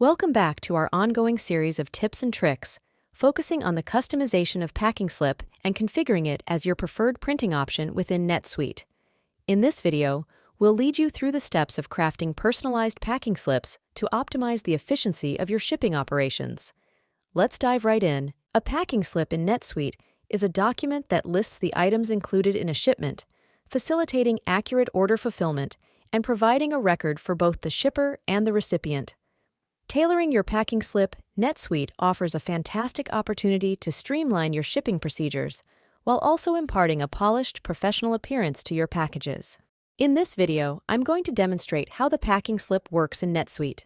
Welcome back to our ongoing series of tips and tricks, focusing on the customization of packing slip and configuring it as your preferred printing option within NetSuite. In this video, we'll lead you through the steps of crafting personalized packing slips to optimize the efficiency of your shipping operations. Let's dive right in. A packing slip in NetSuite is a document that lists the items included in a shipment, facilitating accurate order fulfillment and providing a record for both the shipper and the recipient. Tailoring your packing slip, NetSuite offers a fantastic opportunity to streamline your shipping procedures while also imparting a polished, professional appearance to your packages. In this video, I'm going to demonstrate how the packing slip works in NetSuite.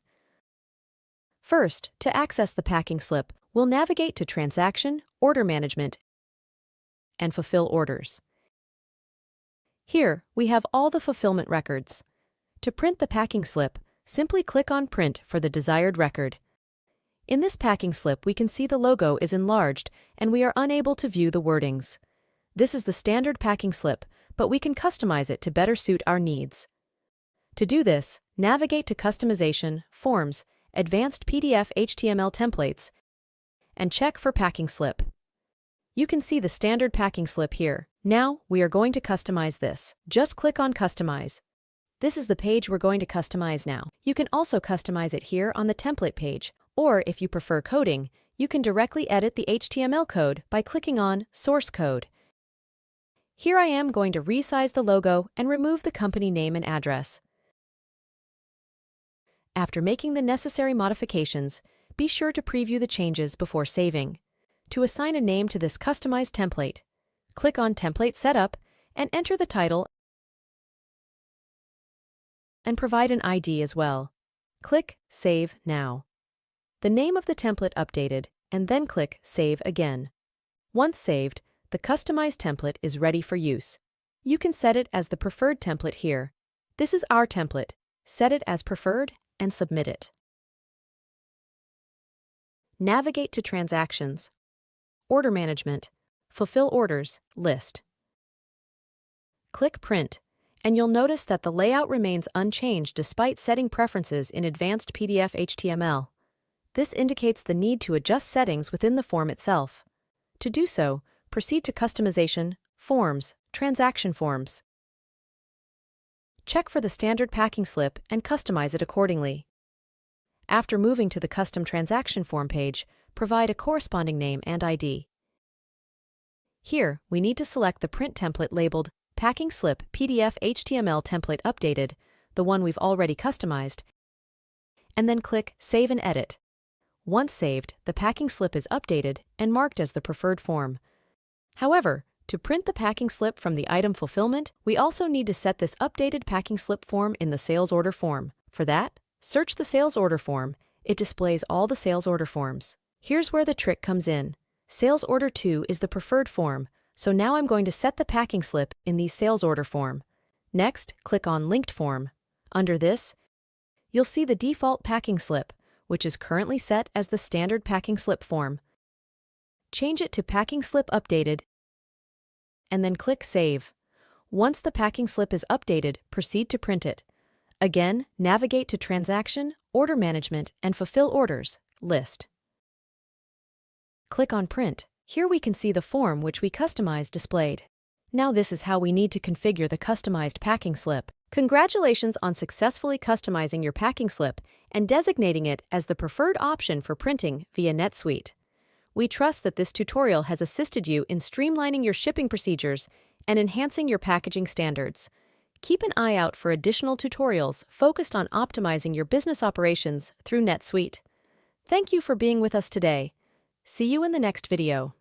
First, to access the packing slip, we'll navigate to Transaction, Order Management, and Fulfill Orders. Here, we have all the fulfillment records. To print the packing slip, simply click on Print for the desired record. In this packing slip, we can see the logo is enlarged and we are unable to view the wordings. This is the standard packing slip, but we can customize it to better suit our needs. To do this, navigate to Customization, Forms, Advanced PDF HTML Templates, and check for Packing Slip. You can see the standard packing slip here. Now, we are going to customize this. Just click on Customize. This is the page we're going to customize now. You can also customize it here on the template page, or if you prefer coding, you can directly edit the HTML code by clicking on Source Code. Here I am going to resize the logo and remove the company name and address. After making the necessary modifications, be sure to preview the changes before saving. To assign a name to this customized template, click on Template Setup and enter the title and provide an ID as well. Click Save Now. The name of the template updated, and then click Save again. Once saved, the customized template is ready for use. You can set it as the preferred template here. This is our template. Set it as preferred and submit it. Navigate to Transactions, Order Management, Fulfill Orders, List. Click Print, and you'll notice that the layout remains unchanged despite setting preferences in Advanced PDF HTML. This indicates the need to adjust settings within the form itself. To do so, proceed to Customization, Forms, Transaction Forms. Check for the standard packing slip and customize it accordingly. After moving to the Custom Transaction Form page, provide a corresponding name and ID. Here, we need to select the print template labeled Packing Slip PDF HTML Template Updated, the one we've already customized, and then click Save and Edit. Once saved, the packing slip is updated and marked as the preferred form. However, to print the packing slip from the item fulfillment, we also need to set this updated packing slip form in the sales order form. For that, search the sales order form. It displays all the sales order forms. Here's where the trick comes in. Sales order 2 is the preferred form, so now I'm going to set the packing slip in the sales order form. Next, click on Linked Form. Under this, you'll see the default packing slip, which is currently set as the standard packing slip form. Change it to Packing Slip Updated, and then click Save. Once the packing slip is updated, proceed to print it. Again, navigate to Transaction, Order Management, and Fulfill Orders, List. Click on Print. Here we can see the form which we customized displayed. Now this is how we need to configure the customized packing slip. Congratulations on successfully customizing your packing slip and designating it as the preferred option for printing via NetSuite. We trust that this tutorial has assisted you in streamlining your shipping procedures and enhancing your packaging standards. Keep an eye out for additional tutorials focused on optimizing your business operations through NetSuite. Thank you for being with us today. See you in the next video.